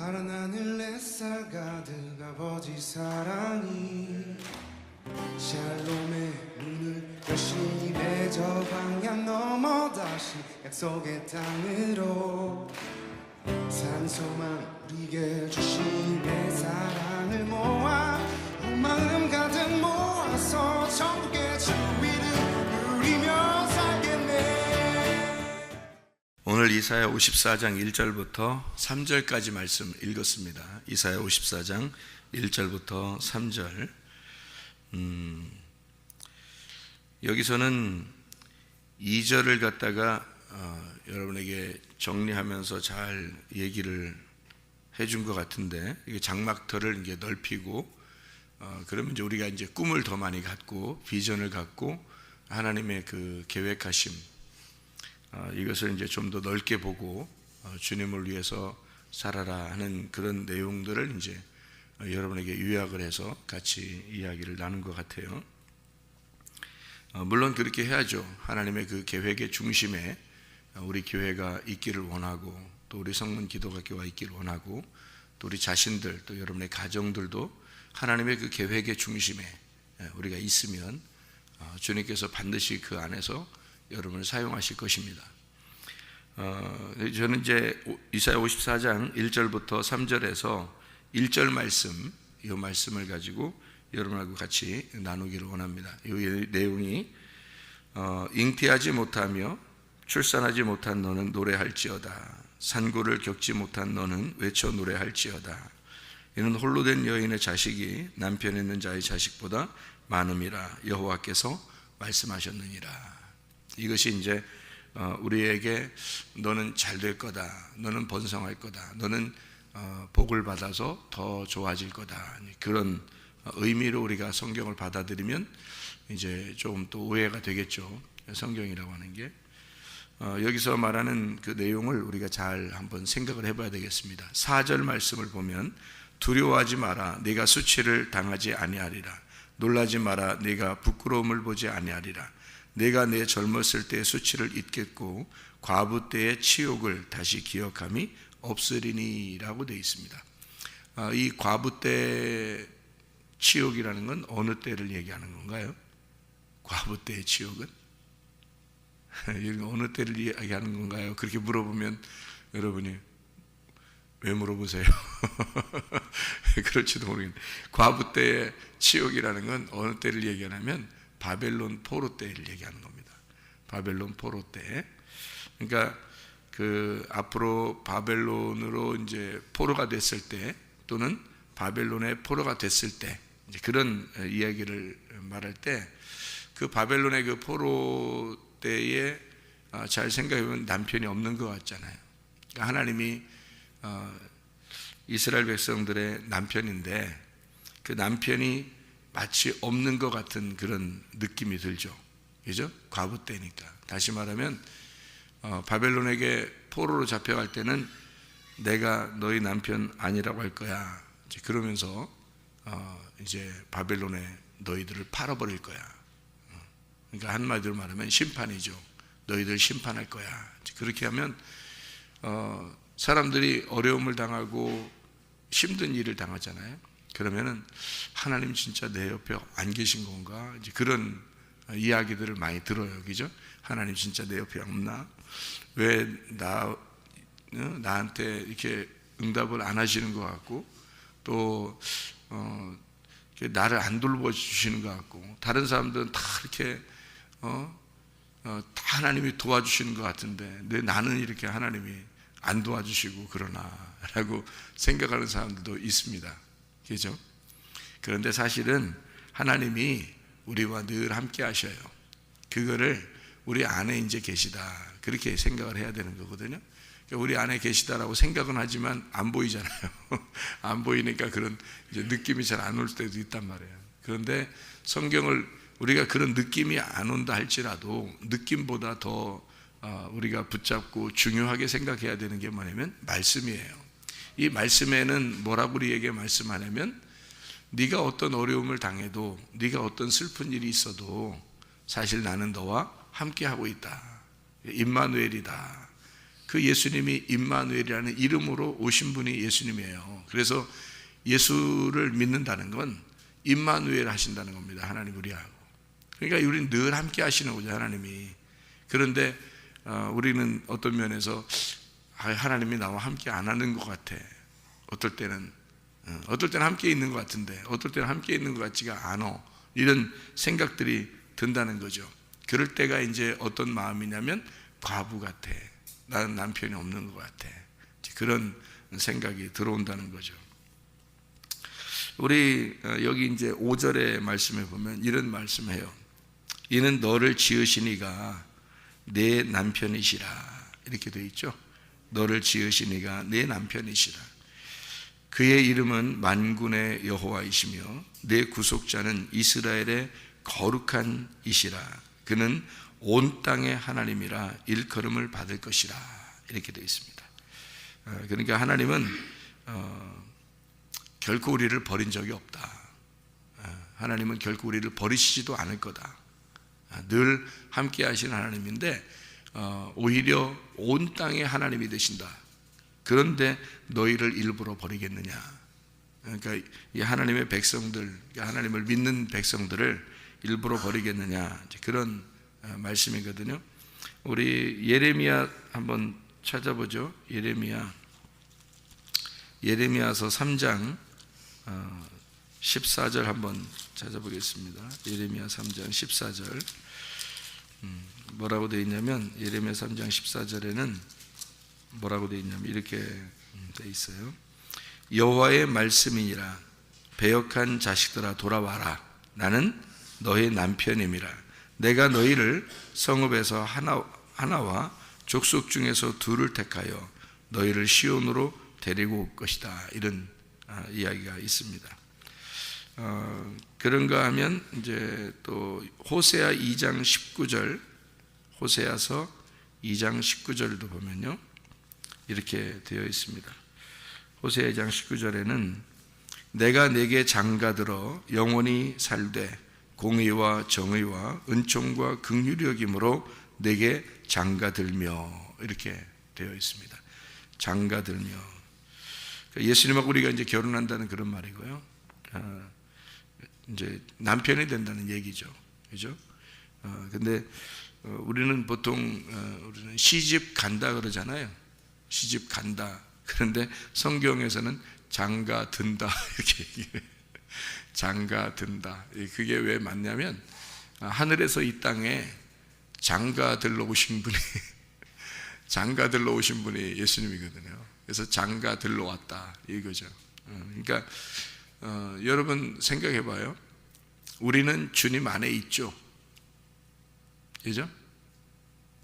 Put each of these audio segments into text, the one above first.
파란 하늘 햇살 가득 아버지 사랑이 샬롬의 문을 열심히 맺어 방향 넘어 다시 약속의 땅으로 산소만 우리에게 주신 내 사랑을 모아 온 마음 가득 모아서 천국의 주 이름 누리며 살겠네. 오늘 이사야 54장 1절부터 3절까지 말씀 읽었습니다. 이사야 54장 1절부터 3절. 여기서는 2절을 갖다가 여러분에게 정리하면서 잘 얘기를 해준 것 같은데, 이게 장막터를 이제 넓히고 그러면 이제 우리가 이제 꿈을 더 많이 갖고 비전을 갖고 하나님의 그 계획하심, 이것을 이제 좀 더 넓게 보고 주님을 위해서 살아라 하는 그런 내용들을 이제 여러분에게 요약을 해서 같이 이야기를 나눈 것 같아요. 물론 그렇게 해야죠. 하나님의 그 계획의 중심에 우리 교회가 있기를 원하고, 또 우리 성문 기도학교가 있기를 원하고, 또 우리 자신들, 또 여러분의 가정들도 하나님의 그 계획의 중심에 우리가 있으면 주님께서 반드시 그 안에서 여러분을 사용하실 것입니다. 저는 이제 이사야 54장 1절부터 3절에서 1절 말씀, 이 말씀을 가지고 여러분하고 같이 나누기를 원합니다. 이 내용이 잉태하지 못하며 출산하지 못한 너는 노래할지어다. 산고를 겪지 못한 너는 외쳐 노래할지어다. 이는 홀로 된 여인의 자식이 남편 있는 자의 자식보다 많음이라 여호와께서 말씀하셨느니라. 이것이 이제 우리에게 너는 잘 될 거다, 너는 번성할 거다, 너는 복을 받아서 더 좋아질 거다, 그런 의미로 우리가 성경을 받아들이면 이제 좀 또 오해가 되겠죠. 성경이라고 하는 게 여기서 말하는 그 내용을 우리가 잘 한번 생각을 해봐야 되겠습니다. 4절 말씀을 보면 두려워하지 마라, 네가 수치를 당하지 아니하리라. 놀라지 마라, 네가 부끄러움을 보지 아니하리라. 내가 내 젊었을 때의 수치를 잊겠고 과부 때의 치욕을 다시 기억함이 없으리니 라고 되어 있습니다. 이 과부 때 치욕이라는 건 어느 때를 얘기하는 건가요? 과부 때의 치욕은? 어느 때를 이야기하는 건가요? 그렇게 물어보면 여러분이 왜 물어보세요? 그럴지도 모르겠는데, 과부 때의 치욕이라는 건 어느 때를 얘기하냐면 바벨론 포로 때를 얘기하는 겁니다. 바벨론 포로 때. 그러니까 그 앞으로 바벨론으로 이제 포로가 됐을 때, 또는 바벨론의 포로가 됐을 때, 이제 그런 이야기를 말할 때, 그 바벨론의 그 포로 때에 잘 생각해보면 남편이 없는 것 같잖아요. 그러니까 하나님이 이스라엘 백성들의 남편인데 그 남편이 마치 없는 것 같은 그런 느낌이 들죠. 그죠? 과부 때니까. 다시 말하면 바벨론에게 포로로 잡혀갈 때는 내가 너희 남편 아니라고 할 거야. 이제 그러면서 이제 바벨론에 너희들을 팔아버릴 거야. 그러니까 한마디로 말하면 심판이죠. 너희들 심판할 거야. 그렇게 하면 사람들이 어려움을 당하고 힘든 일을 당하잖아요. 그러면은 하나님 진짜 내 옆에 안 계신 건가? 이제 그런 이야기들을 많이 들어요. 그죠? 하나님 진짜 내 옆에 없나? 왜 나한테 이렇게 응답을 안 하시는 것 같고, 또 나를 안 돌봐주시는 것 같고, 다른 사람들은 다 이렇게 다 하나님이 도와주시는 것 같은데 왜 나는 이렇게 하나님이 안 도와주시고 그러나 라고 생각하는 사람들도 있습니다. 그죠? 그런데 사실은 하나님이 우리와 늘 함께 하셔요. 그거를 우리 안에 이제 계시다, 그렇게 생각을 해야 되는 거거든요. 그러니까 우리 안에 계시다라고 생각은 하지만 안 보이잖아요. 안 보이니까 그런 이제 느낌이 잘 안 올 때도 있단 말이에요. 그런데 성경을 우리가 그런 느낌이 안 온다 할지라도 느낌보다 더 우리가 붙잡고 중요하게 생각해야 되는 게 뭐냐면 말씀이에요. 이 말씀에는 뭐라고 우리에게 말씀하냐면, 네가 어떤 어려움을 당해도, 네가 어떤 슬픈 일이 있어도 사실 나는 너와 함께 하고 있다. 임마누엘이다. 그 예수님이 임마누엘이라는 이름으로 오신 분이 예수님이에요. 그래서 예수를 믿는다는 건 임마누엘 하신다는 겁니다. 하나님 우리하고. 그러니까 우리는 늘 함께 하시는 거죠, 하나님이. 그런데 우리는 어떤 면에서 하나님이 나와 함께 안 하는 것 같아. 어떨 때는 함께 있는 것 같은데 어떨 때는 함께 있는 것 같지가 않아. 이런 생각들이 든다는 거죠. 그럴 때가 이제 어떤 마음이냐면 과부 같아. 나는 남편이 없는 것 같아. 그런 생각이 들어온다는 거죠. 우리 여기 이제 5절의 말씀에 보면 이런 말씀해요. 이는 너를 지으신 이가 내 남편이시라. 이렇게 되어 있죠. 너를 지으신 이가 내 남편이시라. 그의 이름은 만군의 여호와이시며 내 구속자는 이스라엘의 거룩한 이시라. 그는 온 땅의 하나님이라 일컬음을 받을 것이라. 이렇게 되어 있습니다. 그러니까 하나님은 결코 우리를 버린 적이 없다. 하나님은 결코 우리를 버리시지도 않을 거다. 늘 함께 하시는 하나님인데 오히려 온 땅의 하나님이 되신다. 그런데 너희를 일부러 버리겠느냐. 그러니까 이 하나님의 백성들, 하나님을 믿는 백성들을 일부러 버리겠느냐, 그런 말씀이거든요. 우리 예레미야 한번 찾아보죠. 예레미야서 3장 14절 한번 찾아보겠습니다. 예레미야 3장 14절 뭐라고 되어 있냐면, 예레미야 3장 14절에는 뭐라고 되어 있냐면 이렇게 되어 있어요. 여호와의 말씀이니라. 배역한 자식들아 돌아와라. 나는 너의 남편임이라. 내가 너희를 성읍에서 하나와 족속 중에서 둘을 택하여 너희를 시온으로 데리고 올 것이다. 이런 이야기가 있습니다. 그런가 하면 이제 또 호세아 2장 19절, 호세아서 2장 19절도 보면요 이렇게 되어 있습니다. 호세아 2장 19절에는 내가 내게 장가들어 영원히 살되 공의와 정의와 은총과 긍휼이 여김으로 내게 장가들며, 이렇게 되어 있습니다. 장가들며. 예수님하고 우리가 이제 결혼한다는 그런 말이고요. 이제 남편이 된다는 얘기죠. 그죠? 근데 우리는 보통 우리는 시집 간다 그러잖아요. 시집 간다. 그런데 성경에서는 장가 든다 이렇게 얘기해요. 장가 든다. 그게 왜 맞냐면 하늘에서 이 땅에 장가들러 오신 분이 장가들러 오신 분이 예수님이거든요. 그래서 장가들러 왔다 이거죠. 그러니까 여러분 생각해 봐요. 우리는 주님 안에 있죠. 그죠?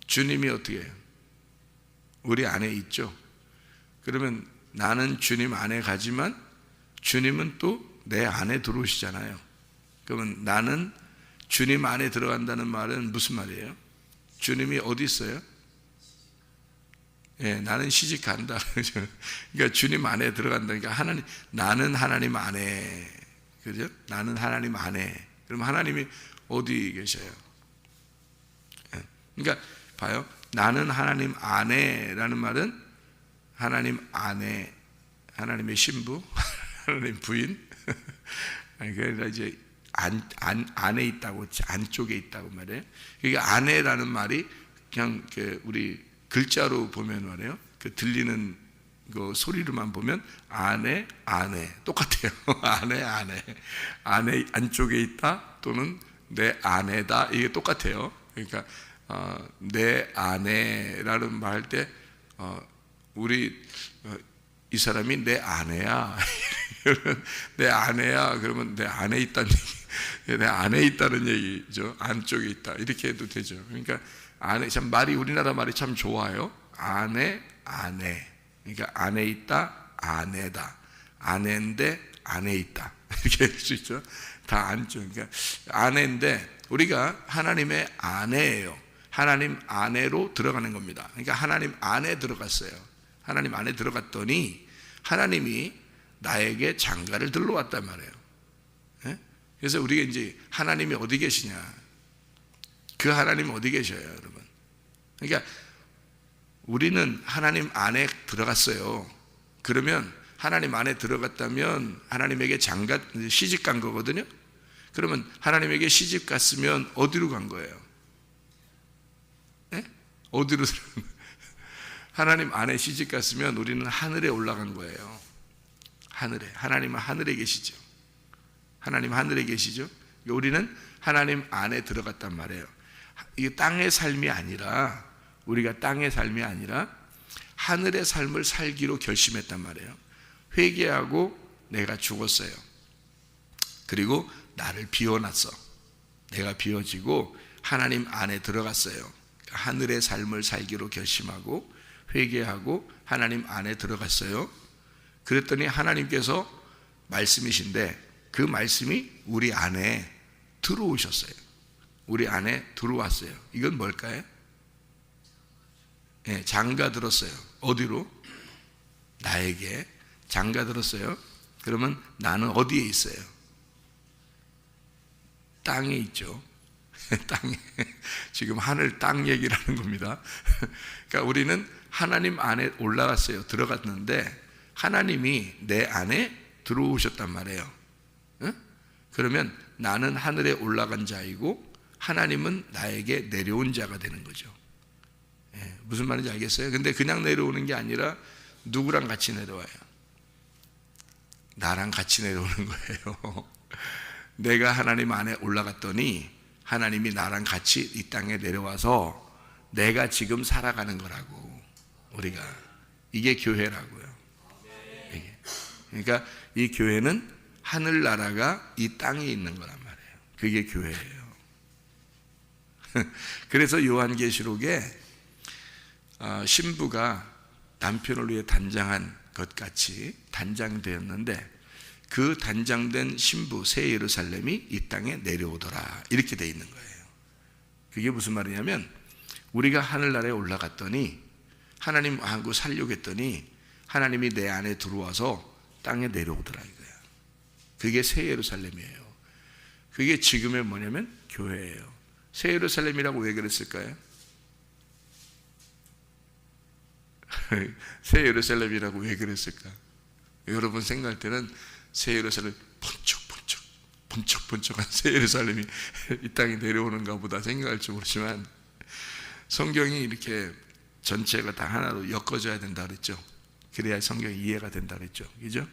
주님이 어떻게 해요? 우리 안에 있죠. 그러면 나는 주님 안에 가지만 주님은 또 내 안에 들어오시잖아요. 그러면 나는 주님 안에 들어간다는 말은 무슨 말이에요? 주님이 어디 있어요? 예, 나는 시집 간다. 그러니까 주님 안에 들어간다니까 나는 하나님 안에, 그죠? 나는 하나님 안에. 그럼 하나님이 어디 계셔요? 예, 그러니까 봐요. 나는 하나님 안에라는 말은 하나님 안에, 하나님의 신부, 하나님 부인. 그러니까 이제 안에 있다고, 안쪽에 있다고 말해요. 그러니까 안에라는 말이 그냥 우리 글자로 보면 말이에요. 그 들리는 그 소리로만 보면 안에 똑같아요. 안에 안쪽에 있다 또는 내 안에다, 이게 똑같아요. 그러니까 내 안에라는 말 할 때 우리 이 사람이 내 아내야. 내 아내야. 그러면 내 안에 있다는 얘기, 내 안에 있다는 얘기죠. 안쪽에 있다 이렇게 해도 되죠. 그러니까 안에, 참 말이, 우리나라 말이 참 좋아요. 안에. 그러니까 안에 있다, 아내다. 아내인데 안에 있다. 이렇게 할 수 있죠. 다 안쪽. 그러니까 아내인데 우리가 하나님의 아내예요. 하나님 안에로 들어가는 겁니다. 그러니까 하나님 안에 들어갔어요. 하나님 안에 들어갔더니 하나님이 나에게 장가를 들러왔단 말이에요. 네? 그래서 우리가 이제 하나님이 어디 계시냐, 그 하나님이 어디 계셔요, 여러분? 그러니까 우리는 하나님 안에 들어갔어요. 그러면 하나님 안에 들어갔다면 하나님에게 시집 간 거거든요. 그러면 하나님에게 시집 갔으면 어디로 간 거예요? 네? 어디로 하나님 안에 시집 갔으면 우리는 하늘에 올라간 거예요. 하늘에. 하나님은 하늘에 계시죠. 하나님 하늘에 계시죠. 우리는 하나님 안에 들어갔단 말이에요. 이게 땅의 삶이 아니라, 우리가 땅의 삶이 아니라 하늘의 삶을 살기로 결심했단 말이에요. 회개하고 내가 죽었어요. 그리고 나를 비워놨어. 내가 비워지고 하나님 안에 들어갔어요. 하늘의 삶을 살기로 결심하고 회개하고 하나님 안에 들어갔어요. 그랬더니 하나님께서 말씀이신데 그 말씀이 우리 안에 들어오셨어요. 우리 안에 들어왔어요. 이건 뭘까요? 네, 장가 들었어요. 어디로? 나에게 장가 들었어요. 그러면 나는 어디에 있어요? 땅에 있죠. 땅에. 지금 하늘 땅 얘기를 하는 겁니다. 그러니까 우리는 하나님 안에 올라갔어요. 들어갔는데 하나님이 내 안에 들어오셨단 말이에요. 응? 그러면 나는 하늘에 올라간 자이고 하나님은 나에게 내려온 자가 되는 거죠. 예, 무슨 말인지 알겠어요? 근데 그냥 내려오는 게 아니라 누구랑 같이 내려와요? 나랑 같이 내려오는 거예요. 내가 하나님 안에 올라갔더니 하나님이 나랑 같이 이 땅에 내려와서 내가 지금 살아가는 거라고. 우리가 이게 교회라고요. 이게. 그러니까 이 교회는 하늘나라가 이 땅에 있는 거란 말이에요. 그게 교회예요. 그래서 요한계시록에 신부가 남편을 위해 단장한 것 같이 단장되었는데 그 단장된 신부 새 예루살렘이 이 땅에 내려오더라 이렇게 돼 있는 거예요. 그게 무슨 말이냐면 우리가 하늘나라에 올라갔더니 하나님하고 살려고 했더니 하나님이 내 안에 들어와서 땅에 내려오더라 이거야. 그게 새 예루살렘이에요. 그게 지금의 뭐냐면 교회예요. 새 예루살렘이라고 왜 그랬을까요? 새 예루살렘이라고 왜 그랬을까? 여러분 생각할 때는 새 예루살렘 번쩍번쩍한 새 예루살렘이 이 땅에 내려오는가 보다 생각할지 모르지만 성경이 이렇게 전체가 다 하나로 엮어져야 된다 그랬죠. 그래야 성경이 이해가 된다 그랬죠. 그죠?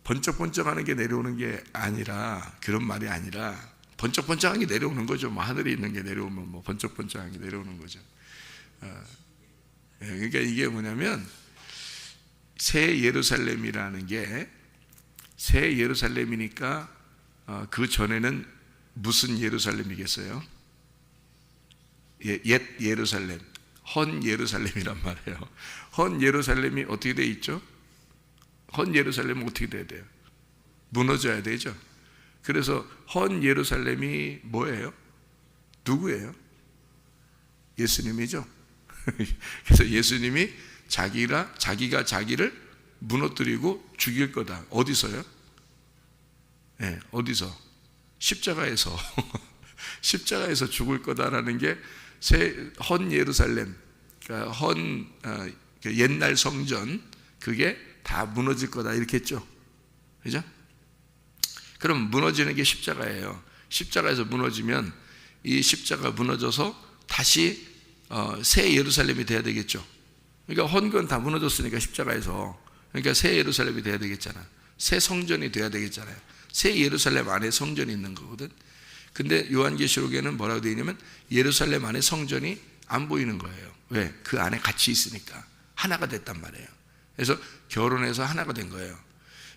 번쩍번쩍하는 게 내려오는 게 아니라 그런 말이 아니라 번쩍번쩍한 게 내려오는 거죠. 뭐 하늘에 있는 게 내려오면 뭐 번쩍번쩍한 게 내려오는 거죠. 그러니까 이게 뭐냐면 새 예루살렘이라는 게 새 예루살렘이니까 그 전에는 무슨 예루살렘이겠어요? 옛 예루살렘, 헌 예루살렘이란 말이에요. 헌 예루살렘이 어떻게 돼 있죠? 헌 예루살렘은 어떻게 돼야 돼요? 무너져야 되죠. 그래서 헌 예루살렘이 뭐예요? 누구예요? 예수님이죠. 그래서 예수님이 자기가 자기를 무너뜨리고 죽일 거다. 어디서요? 네, 어디서? 십자가에서. 십자가에서 죽을 거다라는 게 헌 예루살렘, 그러니까 옛날 성전, 그게 다 무너질 거다 이렇게 했죠. 그죠? 그럼 무너지는 게 십자가예요. 십자가에서 무너지면 이 십자가 무너져서 다시 새 예루살렘이 돼야 되겠죠. 그러니까 헌건 다 무너졌으니까 십자가에서. 그러니까 새 예루살렘이 돼야 되겠잖아. 새 성전이 돼야 되겠잖아요. 새 예루살렘 안에 성전이 있는 거거든. 근데 요한계시록에는 뭐라고 되어 있냐면 예루살렘 안에 성전이 안 보이는 거예요. 왜? 그 안에 같이 있으니까 하나가 됐단 말이에요. 그래서 결혼해서 하나가 된 거예요.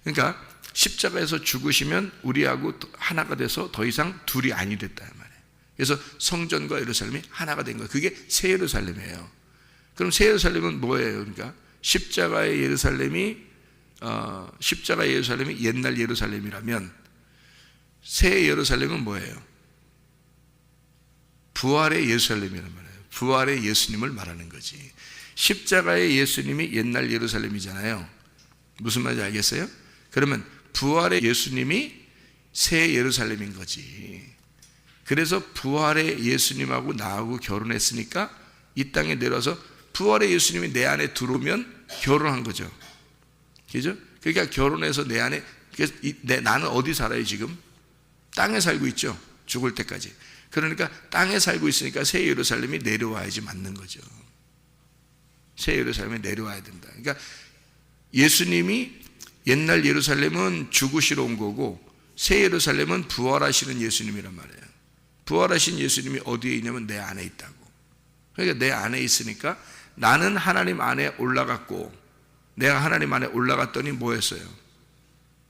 그러니까 십자가에서 죽으시면 우리하고 하나가 돼서 더 이상 둘이 아니 됐단 말이에요. 그래서 성전과 예루살렘이 하나가 된 거예요. 그게 새 예루살렘이에요. 그럼 새 예루살렘은 뭐예요? 그러니까 십자가의 예루살렘이 옛날 예루살렘이라면 새 예루살렘은 뭐예요? 부활의 예루살렘이란 말이에요. 부활의 예수님을 말하는 거지. 십자가의 예수님이 옛날 예루살렘이잖아요. 무슨 말인지 알겠어요? 그러면 부활의 예수님이 새 예루살렘인 거지. 그래서 부활의 예수님하고 나하고 결혼했으니까 이 땅에 내려와서 부활의 예수님이 내 안에 들어오면 결혼한 거죠. 그죠? 그러니까 결혼해서 내 안에, 나는 어디 살아요 지금? 땅에 살고 있죠. 죽을 때까지. 그러니까 땅에 살고 있으니까 새 예루살렘이 내려와야지 맞는 거죠. 새 예루살렘에 내려와야 된다. 그러니까 예수님이 옛날 예루살렘은 죽으시러 온 거고 새 예루살렘은 부활하시는 예수님이란 말이에요. 부활하신 예수님이 어디에 있냐면 내 안에 있다고. 그러니까 내 안에 있으니까 나는 하나님 안에 올라갔고 내가 하나님 안에 올라갔더니 뭐였어요?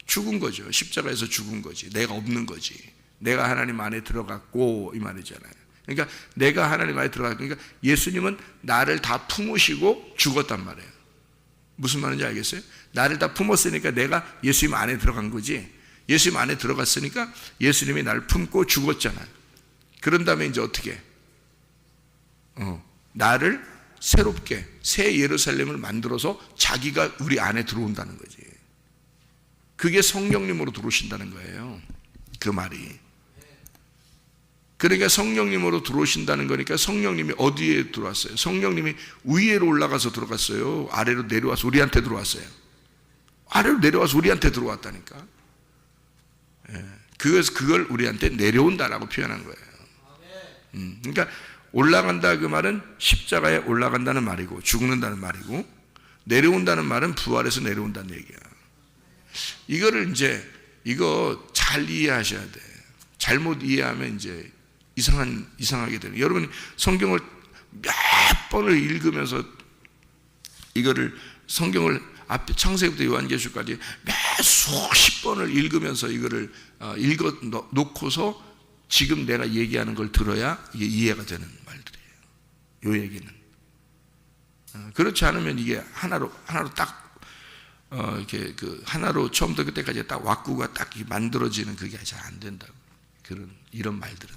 죽은 거죠. 십자가에서 죽은 거지. 내가 없는 거지. 내가 하나님 안에 들어갔고 이 말이잖아요. 그러니까 내가 하나님 안에 들어갔고, 그러니까 예수님은 나를 다 품으시고 죽었단 말이에요. 무슨 말인지 알겠어요? 나를 다 품었으니까 내가 예수님 안에 들어간 거지. 예수님 안에 들어갔으니까 예수님이 나를 품고 죽었잖아요. 그런 다음에 이제 어떻게? 나를 새롭게 새 예루살렘을 만들어서 자기가 우리 안에 들어온다는 거지. 그게 성령님으로 들어오신다는 거예요. 그 말이. 그러니까 성령님으로 들어오신다는 거니까 성령님이 어디에 들어왔어요? 성령님이 위로 올라가서 들어갔어요? 아래로 내려와서 우리한테 들어왔어요? 아래로 내려와서 우리한테 들어왔다니까. 그걸 우리한테 내려온다라고 표현한 거예요. 그러니까 올라간다 그 말은 십자가에 올라간다는 말이고 죽는다는 말이고, 내려온다는 말은 부활해서 내려온다는 얘기야. 이거를 이제 이거 잘 이해하셔야 돼. 잘못 이해하면 이제 이상하게 되는. 여러분이 성경을 몇 번을 읽으면서 이거를 성경을 앞에 창세기부터 요한계시록까지 몇 수십 번을 읽으면서 이거를 읽어 놓고서 지금 내가 얘기하는 걸 들어야 이게 이해가 되는 말들이에요. 이 얘기는. 그렇지 않으면 이게 하나로 딱 이렇게 그 하나로 처음부터 그때까지 딱 왁구가 딱 만들어지는 그게 잘 안 된다고. 이런 말들은.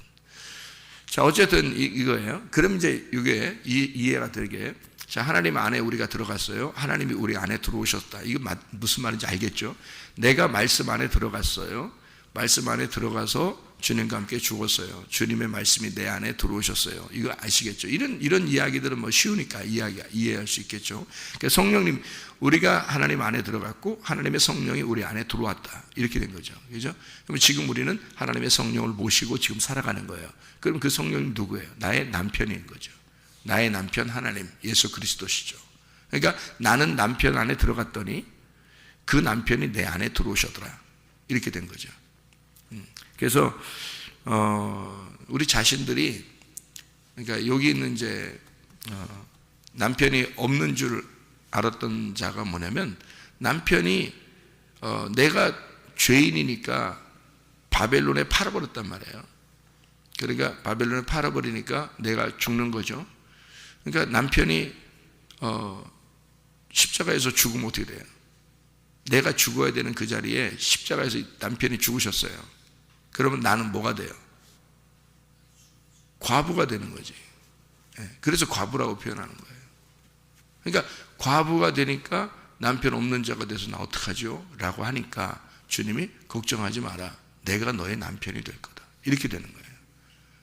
자, 어쨌든 이거예요. 그럼 이제 이게 이해가 되게, 자, 하나님 안에 우리가 들어갔어요. 하나님이 우리 안에 들어오셨다. 이거 무슨 말인지 알겠죠? 내가 말씀 안에 들어갔어요. 말씀 안에 들어가서 주님과 함께 죽었어요. 주님의 말씀이 내 안에 들어오셨어요. 이거 아시겠죠? 이런 이야기들은 뭐 쉬우니까 이해할 수 있겠죠. 그러니까 성령님, 우리가 하나님 안에 들어갔고 하나님의 성령이 우리 안에 들어왔다. 이렇게 된 거죠. 그죠? 그럼 지금 우리는 하나님의 성령을 모시고 지금 살아가는 거예요. 그럼 그 성령이 누구예요? 나의 남편인 거죠. 나의 남편 하나님, 예수 그리스도시죠. 그러니까 나는 남편 안에 들어갔더니 그 남편이 내 안에 들어오셨더라. 이렇게 된 거죠. 그래서 우리 자신들이, 그러니까 여기 있는 이제 남편이 없는 줄 알았던 자가 뭐냐면, 남편이 내가 죄인이니까 바벨론에 팔아버렸단 말이에요. 그러니까 바벨론에 팔아버리니까 내가 죽는 거죠. 그러니까 남편이 십자가에서 죽으면 어떻게 돼요? 내가 죽어야 되는 그 자리에 십자가에서 남편이 죽으셨어요. 그러면 나는 뭐가 돼요? 과부가 되는 거지. 그래서 과부라고 표현하는 거예요. 그러니까 과부가 되니까 남편 없는 자가 돼서 나 어떡하죠? 라고 하니까 주님이 걱정하지 마라. 내가 너의 남편이 될 거다. 이렇게 되는 거예요.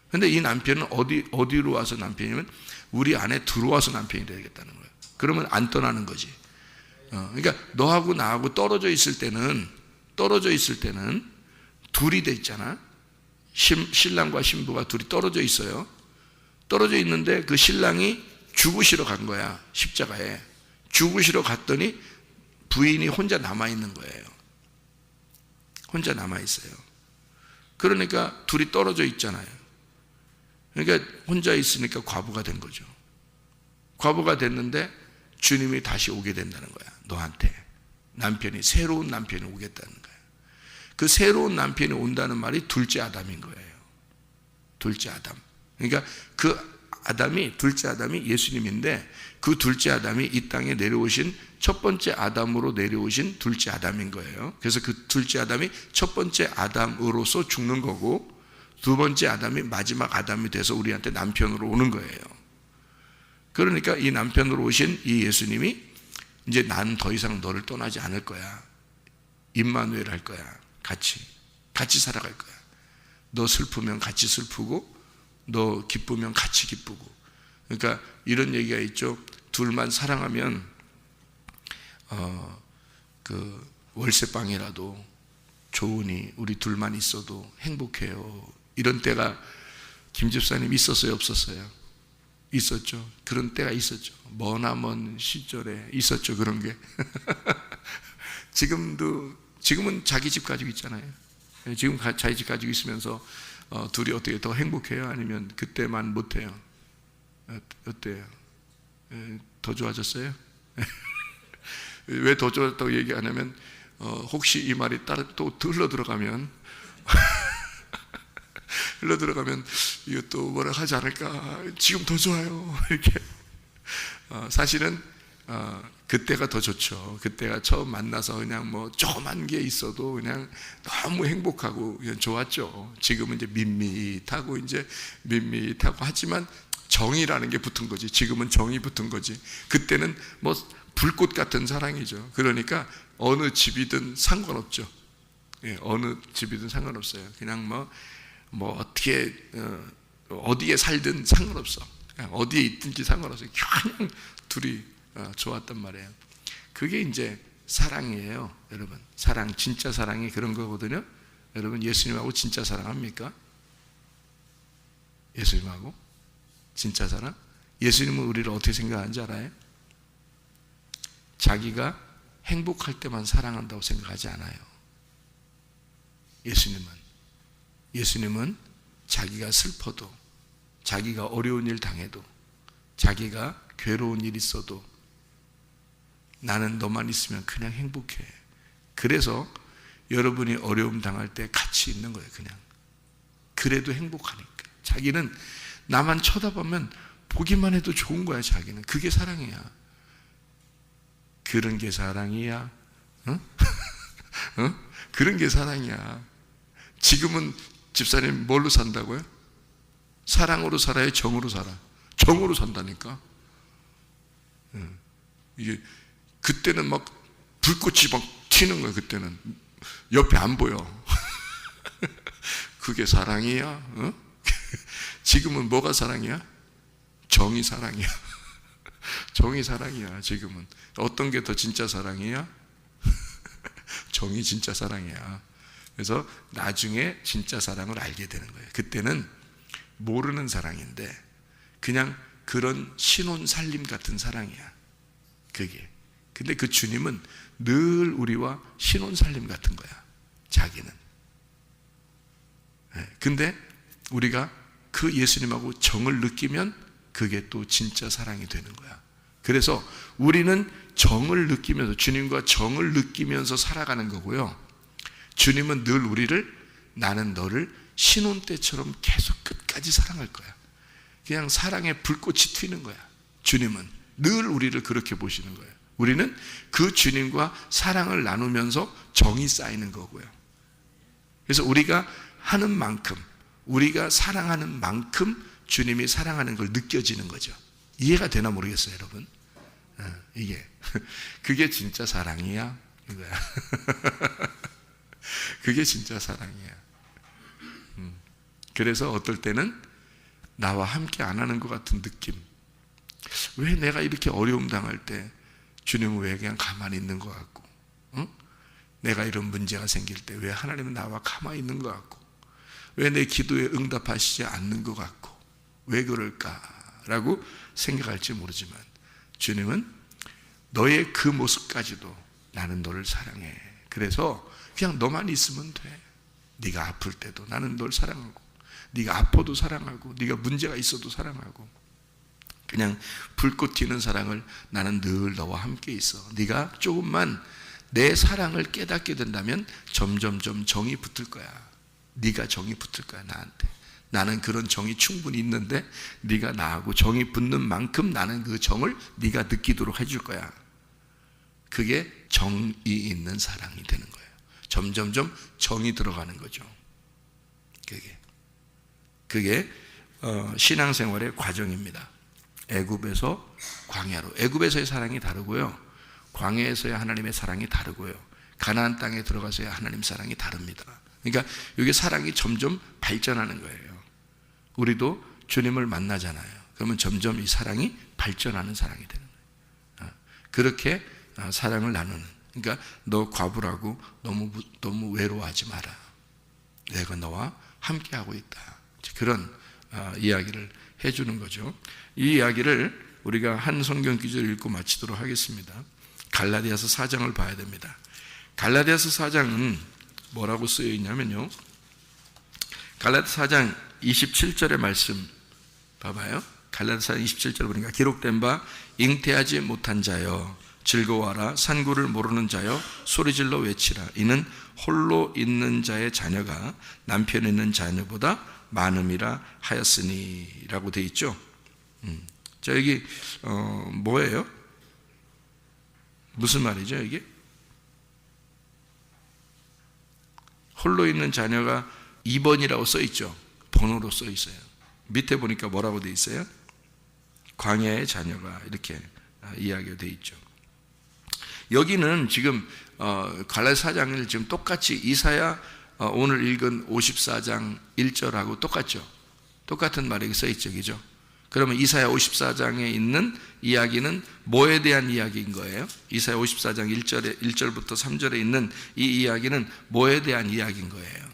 그런데 이 남편은 어디로 와서 남편이면 우리 안에 들어와서 남편이 되겠다는 거예요. 그러면 안 떠나는 거지. 그러니까 너하고 나하고 떨어져 있을 때는 둘이 돼 있잖아. 신랑과 신부가 둘이 떨어져 있어요. 떨어져 있는데 그 신랑이 죽으시러 간 거야. 십자가에. 죽으시러 갔더니 부인이 혼자 남아있는 거예요. 혼자 남아있어요. 그러니까 둘이 떨어져 있잖아요. 그러니까 혼자 있으니까 과부가 된 거죠. 과부가 됐는데 주님이 다시 오게 된다는 거야. 너한테. 새로운 남편이 오겠다는 거야. 그 새로운 남편이 온다는 말이 둘째 아담인 거예요. 둘째 아담. 그러니까 둘째 아담이 예수님인데, 그 둘째 아담이 이 땅에 내려오신 첫 번째 아담으로 내려오신 둘째 아담인 거예요. 그래서 그 둘째 아담이 첫 번째 아담으로서 죽는 거고, 두 번째 아담이 마지막 아담이 돼서 우리한테 남편으로 오는 거예요. 그러니까 이 남편으로 오신 이 예수님이 이제 난 더 이상 너를 떠나지 않을 거야. 임마누엘 할 거야. 같이 살아갈 거야. 너 슬프면 같이 슬프고 너 기쁘면 같이 기쁘고. 그러니까 이런 얘기가 있죠. 둘만 사랑하면 그 월세방이라도 좋으니 우리 둘만 있어도 행복해요. 이런 때가 김 집사님 있었어요, 없었어요? 있었죠. 그런 때가 있었죠. 머나먼 시절에 있었죠, 그런 게. 지금은 자기 집 가지고 있잖아요. 지금 자기 집 가지고 있으면서 둘이 어떻게 더 행복해요? 아니면 그때만 못해요? 어때요? 더 좋아졌어요? 왜 더 좋아졌다고 얘기 안 하면 혹시 이 말이 또 흘러 들어가면 이거 또 뭐라 하지 않을까? 지금 더 좋아요. 이렇게. 사실은 그때가 더 좋죠. 그때가 처음 만나서 그냥 뭐 조그만 게 있어도 그냥 너무 행복하고 그냥 좋았죠. 지금은 이제 밋밋하고 하지만 정이라는 게 붙은 거지. 지금은 정이 붙은 거지. 그때는 뭐 불꽃 같은 사랑이죠. 그러니까 어느 집이든 상관없죠. 예, 어느 집이든 상관없어요. 그냥 뭐 어떻게 어디에 살든 상관없어. 그냥 어디에 있든지 상관없어요. 그냥 둘이 좋았단 말이에요. 그게 이제 사랑이에요, 여러분. 사랑, 진짜 사랑이 그런 거거든요. 여러분, 예수님하고 진짜 사랑합니까? 예수님하고 진짜 사랑? 예수님은 우리를 어떻게 생각하는지 알아요? 자기가 행복할 때만 사랑한다고 생각하지 않아요. 예수님은 자기가 슬퍼도, 자기가 어려운 일 당해도, 자기가 괴로운 일 있어도 나는 너만 있으면 그냥 행복해. 그래서 여러분이 어려움 당할 때 같이 있는 거예요. 그냥 그래도 행복하니까. 자기는 나만 쳐다보면 보기만 해도 좋은 거야. 자기는 그게 사랑이야. 그런 게 사랑이야. 응? 응? 그런 게 사랑이야. 지금은 집사님 뭘로 산다고요? 사랑으로 살아요? 정으로 살아? 정으로 산다니까. 이게 그때는 막 불꽃이 막 튀는 거야. 그때는 옆에 안 보여. 그게 사랑이야? 어? 지금은 뭐가 사랑이야? 정이 사랑이야. 정이 사랑이야. 지금은 어떤 게 더 진짜 사랑이야? 정이 진짜 사랑이야. 그래서 나중에 진짜 사랑을 알게 되는 거예요. 그때는 모르는 사랑인데 그냥 그런 신혼 살림 같은 사랑이야. 그게. 근데 그 주님은 늘 우리와 신혼 살림 같은 거야. 자기는. 근데 우리가 그 예수님하고 정을 느끼면 그게 또 진짜 사랑이 되는 거야. 그래서 우리는 정을 느끼면서, 주님과 정을 느끼면서 살아가는 거고요. 주님은 늘 우리를, 나는 너를 신혼 때처럼 계속 끝까지 사랑할 거야. 그냥 사랑의 불꽃이 튀는 거야. 주님은 늘 우리를 그렇게 보시는 거예요. 우리는 그 주님과 사랑을 나누면서 정이 쌓이는 거고요. 그래서 우리가 하는 만큼, 우리가 사랑하는 만큼 주님이 사랑하는 걸 느껴지는 거죠. 이해가 되나 모르겠어요, 여러분. 이게 그게 진짜 사랑이야, 이거야. 그게 진짜 사랑이야. 그래서 어떨 때는 나와 함께 안 하는 것 같은 느낌. 왜 내가 이렇게 어려움 당할 때 주님은 왜 그냥 가만히 있는 것 같고, 응? 내가 이런 문제가 생길 때 왜 하나님은 나와 가만히 있는 것 같고, 왜 내 기도에 응답하시지 않는 것 같고, 왜 그럴까라고 생각할지 모르지만 주님은 너의 그 모습까지도 나는 너를 사랑해. 그래서 그냥 너만 있으면 돼. 네가 아플 때도 나는 널 사랑하고, 네가 아파도 사랑하고, 네가 문제가 있어도 사랑하고, 그냥 불꽃 튀는 사랑을 나는 늘 너와 함께 있어. 네가 조금만 내 사랑을 깨닫게 된다면 점점점 정이 붙을 거야. 네가 정이 붙을 거야, 나한테. 나는 그런 정이 충분히 있는데 네가 나하고 정이 붙는 만큼 나는 그 정을 네가 느끼도록 해줄 거야. 그게 정이 있는 사랑이 되는 거예요. 점점점 정이 들어가는 거죠. 그게 신앙생활의 과정입니다. 애굽에서 광야로, 애굽에서의 사랑이 다르고요, 광야에서의 하나님의 사랑이 다르고요, 가나안 땅에 들어가서의 하나님 사랑이 다릅니다. 그러니까 이게 사랑이 점점 발전하는 거예요. 우리도 주님을 만나잖아요. 그러면 점점 이 사랑이 발전하는 사랑이 되는 거예요. 그렇게 사랑을 나누는. 그러니까 너 과부라고 너무 외로워하지 마라. 내가 너와 함께하고 있다. 그런 이야기를 해주는 거죠. 이 이야기를 우리가 한 성경 구절을 읽고 마치도록 하겠습니다. 갈라디아서 4장을 봐야 됩니다. 갈라디아서 4장은 뭐라고 쓰여 있냐면요, 갈라디아서 4장 27절의 말씀 봐봐요. 갈라디아서 4장 27절 보니까 기록된 바 잉태하지 못한 자여 즐거워하라. 산구를 모르는 자여 소리질러 외치라. 이는 홀로 있는 자의 자녀가 남편 있는 자녀보다 많음이라 하였으니 라고 되어 있죠. 자, 여기 뭐예요? 무슨 말이죠 이게? 홀로 있는 자녀가 2번이라고 써 있죠. 번호로 써 있어요. 밑에 보니까 뭐라고 되어 있어요? 광야의 자녀가, 이렇게 이야기가 되어 있죠. 여기는 지금 갈라디아 4장을 지금 똑같이 이사야 오늘 읽은 54장 1절하고 똑같죠. 똑같은 말이 써 있죠, 그죠? 그러면 이사야 54장에 있는 이야기는 뭐에 대한 이야기인 거예요? 이사야 54장 1절부터 3절에 있는 이 이야기는 뭐에 대한 이야기인 거예요?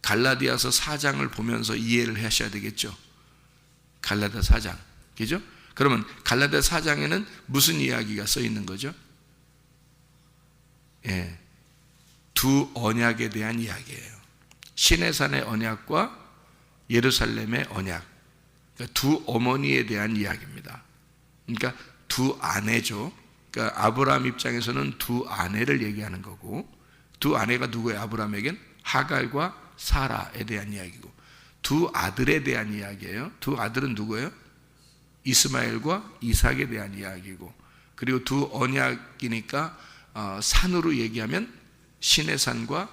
갈라디아서 4장을 보면서 이해를 하셔야 되겠죠. 갈라디아 4장, 그죠? 그러면 갈라디아 4장에는 무슨 이야기가 써 있는 거죠? 예, 두 언약에 대한 이야기예요. 시내산의 언약과 예루살렘의 언약, 그러니까 두 어머니에 대한 이야기입니다. 그러니까 두 아내죠. 그러니까 아브라함 입장에서는 두 아내를 얘기하는 거고, 두 아내가 누구예요? 아브라함에겐 하갈과 사라에 대한 이야기고, 두 아들에 대한 이야기예요. 두 아들은 누구예요? 이스마엘과 이삭에 대한 이야기고, 그리고 두 언약이니까 산으로 얘기하면 시내산과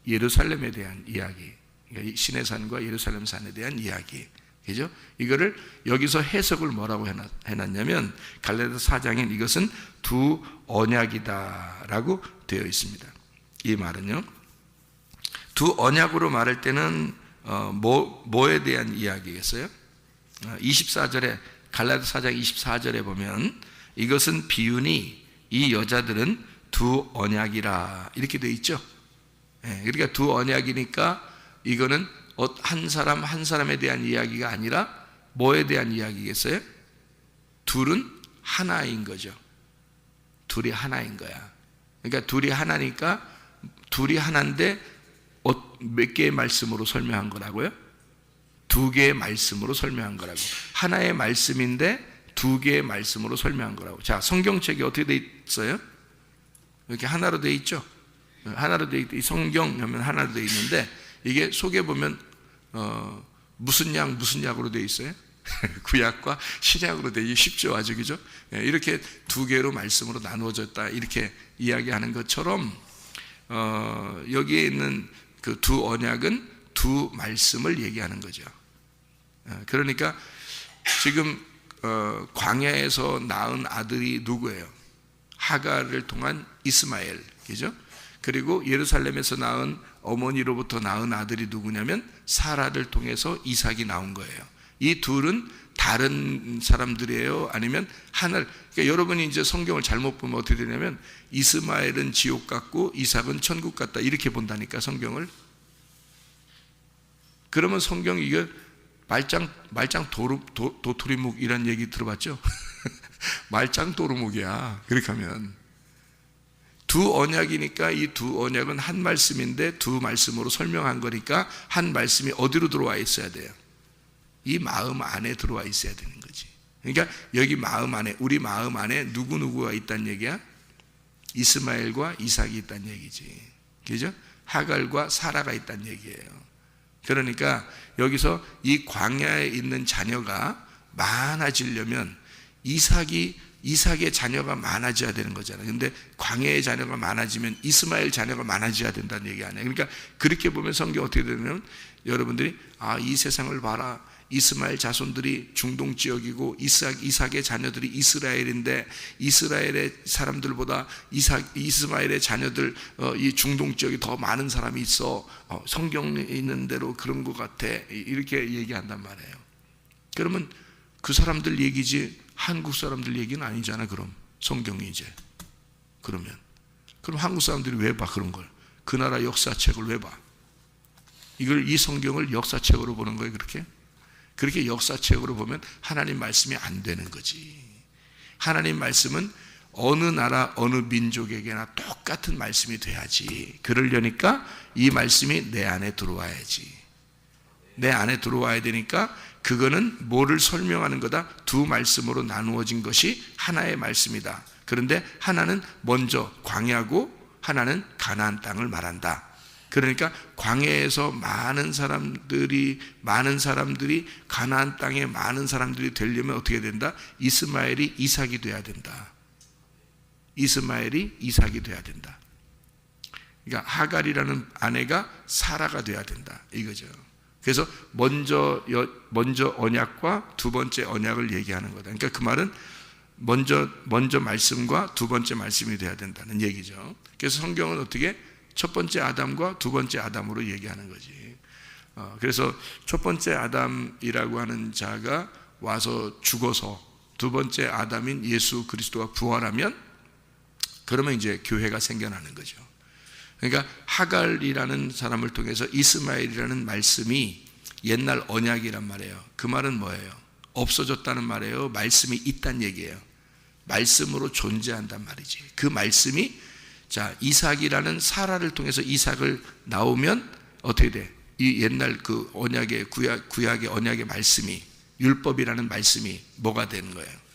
예루살렘에 대한 이야기, 그러니까 시내산과 예루살렘 산에 대한 이야기, 그죠? 이거를 여기서 해석을 뭐라고 해놨냐면 갈라디아 4장엔 이것은 두 언약이다라고 되어 있습니다. 이 말은요, 두 언약으로 말할 때는 뭐에 대한 이야기겠어요? 24절에 갈라디아 4장 24절에 보면 이것은 비유니 이 여자들은 두 언약이라 이렇게 되어 있죠. 그러니까 두 언약이니까 이거는 한 사람 한 사람에 대한 이야기가 아니라 뭐에 대한 이야기겠어요? 둘은 하나인 거죠. 둘이 하나인 거야. 그러니까 둘이 하나니까 둘이 하나인데 몇 개의 말씀으로 설명한 거라고요? 두 개의 말씀으로 설명한 거라고. 하나의 말씀인데 두 개의 말씀으로 설명한 거라고. 자, 성경책이 어떻게 돼 있어요? 이렇게 하나로 돼 있죠. 하나로 돼 있, 성경 하면 하나로 돼 있는데 이게 속에 보면 무슨 약으로 돼 있어요? 구약과 신약으로 되기 쉽죠, 아주, 그죠? 이렇게 두 개로 말씀으로 나누어졌다 이렇게 이야기하는 것처럼 여기에 있는 그 두 언약은 두 말씀을 얘기하는 거죠. 그러니까 지금 광야에서 낳은 아들이 누구예요? 하갈을 통한 이스마엘, 그죠? 그리고 예루살렘에서 낳은 어머니로부터 낳은 아들이 누구냐면 사라를 통해서 이삭이 나온 거예요. 이 둘은 다른 사람들이에요? 아니면 하나를, 그러니까 여러분이 이제 성경을 잘못 보면 어떻게 되냐면 이스마엘은 지옥 같고 이삭은 천국 같다 이렇게 본다니까, 성경을. 그러면 성경 이게 말짱 도토리묵 이란 얘기 들어봤죠? 말짱 도루묵이야. 그렇게 하면 두 언약이니까 이 두 언약은 한 말씀인데 두 말씀으로 설명한 거니까 한 말씀이 어디로 들어와 있어야 돼요? 이 마음 안에 들어와 있어야 되는 거지. 그러니까 여기 마음 안에, 우리 마음 안에 누구누구가 있다는 얘기야? 이스마엘과 이삭이 있다는 얘기지, 그죠? 하갈과 사라가 있다는 얘기예요. 그러니까 여기서 이 광야에 있는 자녀가 많아지려면 이삭의 자녀가 많아져야 되는 거잖아요. 근데 광야의 자녀가 많아지면 이스마엘 자녀가 많아져야 된다는 얘기 아니에요. 그러니까 그렇게 보면 성경 어떻게 되냐면 여러분들이 이 세상을 봐라. 이스마엘 자손들이 중동 지역이고 이삭의 자녀들이 이스라엘인데 이스라엘의 사람들보다 이스마엘의 자녀들 이 중동 지역에 더 많은 사람이 있어. 성경에 있는 대로 그런 것 같아. 이렇게 얘기한단 말이에요. 그러면 그 사람들 얘기지 한국 사람들 얘기는 아니잖아. 그럼 성경이 이제. 그럼 한국 사람들이 왜 봐, 그런 걸? 그 나라 역사책을 왜 봐? 이 성경을 역사책으로 보는 거예요, 그렇게 역사책으로 보면 하나님 말씀이 안 되는 거지. 하나님 말씀은 어느 나라, 어느 민족에게나 똑같은 말씀이 돼야지. 그러려니까 이 말씀이 내 안에 들어와야지. 내 안에 들어와야 되니까 그거는 뭐를 설명하는 거다? 두 말씀으로 나누어진 것이 하나의 말씀이다. 그런데 하나는 먼저 광야고 하나는 가나안 땅을 말한다. 그러니까 광야에서 많은 사람들이 가나안 땅에 많은 사람들이 되려면 어떻게 된다? 이스마엘이 이삭이 돼야 된다. 이스마엘이 이삭이 돼야 된다. 그러니까 하갈이라는 아내가 사라가 돼야 된다, 이거죠. 그래서 먼저 언약과 두 번째 언약을 얘기하는 거다. 그러니까 그 말은 먼저 말씀과 두 번째 말씀이 돼야 된다는 얘기죠. 그래서 성경은 어떻게 첫 번째 아담과 두 번째 아담으로 얘기하는 거지. 그래서 첫 번째 아담이라고 하는 자가 와서 죽어서 두 번째 아담인 예수 그리스도가 부활하면 그러면 이제 교회가 생겨나는 거죠. 그러니까 하갈이라는 사람을 통해서 이스마엘이라는 말씀이 옛날 언약이란 말이에요. 그 말은 뭐예요? 없어졌다는 말이에요? 말씀이 있다는 얘기예요. 말씀으로 존재한단 말이지. 그 말씀이 이삭이라는 사라를 통해서 이삭을 나오면 어떻게 돼? 이 옛날 그 언약의 구약의 언약의 말씀이, 율법이라는 말씀이 뭐가 되는 거예요?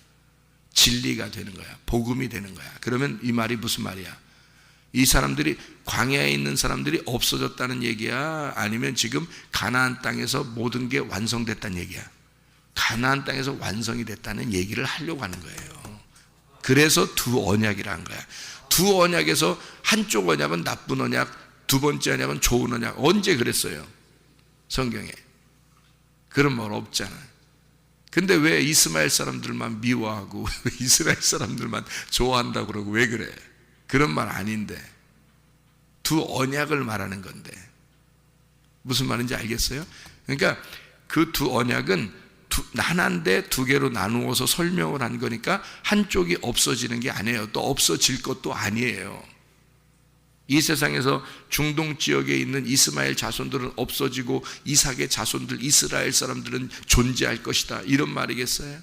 진리가 되는 거야. 복음이 되는 거야. 그러면 이 말이 무슨 말이야? 이 사람들이, 광야에 있는 사람들이 없어졌다는 얘기야? 아니면 지금 가나안 땅에서 모든 게 완성됐다는 얘기야? 가나안 땅에서 완성이 됐다는 얘기를 하려고 하는 거예요. 그래서 두 언약이라는 거야. 두 언약에서 한쪽 언약은 나쁜 언약, 두 번째 언약은 좋은 언약. 언제 그랬어요? 성경에. 그런 말 없잖아. 근데 왜 이스마엘 사람들만 미워하고 왜 이스라엘 사람들만 좋아한다고 그러고 왜 그래? 그런 말 아닌데. 두 언약을 말하는 건데. 무슨 말인지 알겠어요? 그러니까 그 두 언약은 하나인데 두 개로 나누어서 설명을 한 거니까 한쪽이 없어지는 게 아니에요. 또 없어질 것도 아니에요. 이 세상에서 중동 지역에 있는 이스마엘 자손들은 없어지고 이삭의 자손들 이스라엘 사람들은 존재할 것이다, 이런 말이겠어요?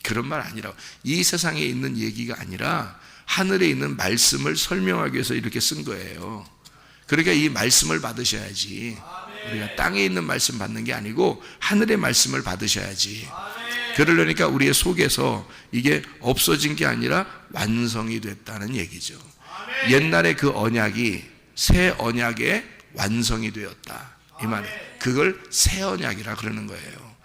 그런 말 아니라고. 이 세상에 있는 얘기가 아니라 하늘에 있는 말씀을 설명하기 위해서 이렇게 쓴 거예요. 그러니까 이 말씀을 받으셔야지. 우리가 땅에 있는 말씀 받는 게 아니고 하늘의 말씀을 받으셔야지. 그러려니까 우리의 속에서 이게 없어진 게 아니라 완성이 됐다는 얘기죠. 옛날에 그 언약이 새 언약의 완성이 되었다, 이 말이에요. 그걸 새 언약이라 그러는 거예요.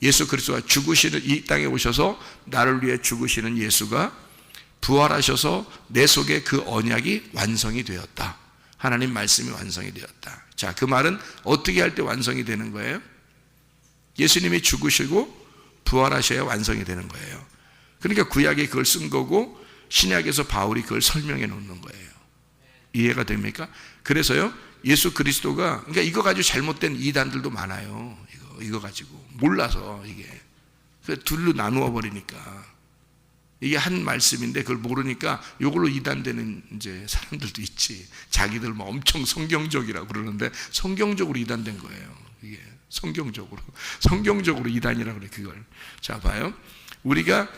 예수 그리스도가 죽으시는, 이 땅에 오셔서 나를 위해 죽으시는 예수가 부활하셔서 내 속에 그 언약이 완성이 되었다. 하나님 말씀이 완성이 되었다. 자, 그 말은 어떻게 할 때 완성이 되는 거예요? 예수님이 죽으시고 부활하셔야 완성이 되는 거예요. 그러니까 구약에 그걸 쓴 거고 신약에서 바울이 그걸 설명해 놓는 거예요. 이해가 됩니까? 그래서요, 예수 그리스도가, 그러니까 이거 가지고 잘못된 이단들도 많아요. 이거 가지고 몰라서 이게 둘로 나누어 버리니까. 이게 한 말씀인데 그걸 모르니까 이걸로 이단되는 이제 사람들도 있지. 자기들 뭐 엄청 성경적이라고 그러는데 성경적으로 이단된 거예요. 이게 성경적으로 이단이라고 그래, 그걸. 자, 봐요. 우리가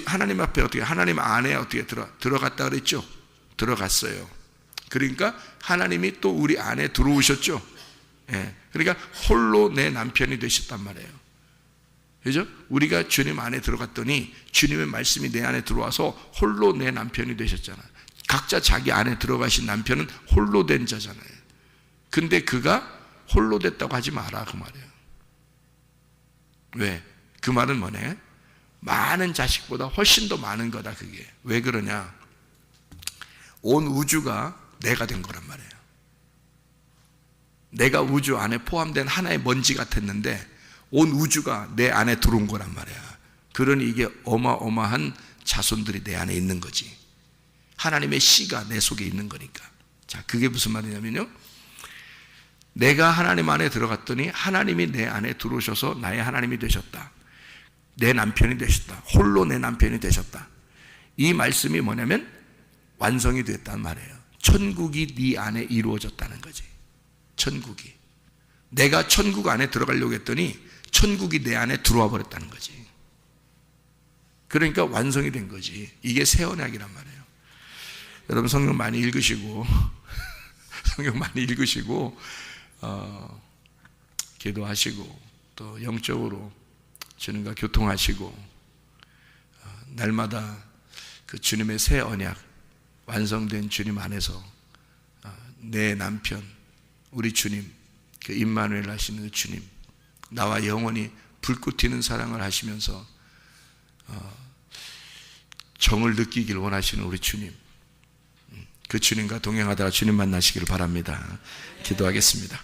하나님 앞에 어떻게, 하나님 안에 어떻게 들어갔다 그랬죠? 들어갔어요. 그러니까 하나님이 또 우리 안에 들어오셨죠? 예. 그러니까 홀로 내 남편이 되셨단 말이에요. 그죠? 우리가 주님 안에 들어갔더니 주님의 말씀이 내 안에 들어와서 홀로 내 남편이 되셨잖아요. 각자 자기 안에 들어가신 남편은 홀로 된 자잖아요. 근데 그가 홀로 됐다고 하지 마라, 그 말이에요. 왜? 그 말은 뭐네? 많은 자식보다 훨씬 더 많은 거다, 그게. 왜 그러냐? 온 우주가 내가 된 거란 말이에요. 내가 우주 안에 포함된 하나의 먼지 같았는데 온 우주가 내 안에 들어온 거란 말이야. 그러니 이게 어마어마한 자손들이 내 안에 있는 거지. 하나님의 씨가 내 속에 있는 거니까. 자, 그게 무슨 말이냐면요, 내가 하나님 안에 들어갔더니 하나님이 내 안에 들어오셔서 나의 하나님이 되셨다. 내 남편이 되셨다. 홀로 내 남편이 되셨다. 이 말씀이 뭐냐면 완성이 됐단 말이에요. 천국이 네 안에 이루어졌다는 거지. 천국이. 내가 천국 안에 들어가려고 했더니 천국이 내 안에 들어와 버렸다는 거지. 그러니까 완성이 된 거지. 이게 새 언약이란 말이에요. 여러분 성경 많이 읽으시고 성경 많이 읽으시고 기도하시고 또 영적으로 주님과 교통하시고 날마다 그 주님의 새 언약 완성된 주님 안에서 내 남편 우리 주님 그 임마누엘 하시는 그 주님 나와 영원히 불꽃 튀는 사랑을 하시면서 정을 느끼길 원하시는 우리 주님 그 주님과 동행하다가 주님 만나시기를 바랍니다. 기도하겠습니다.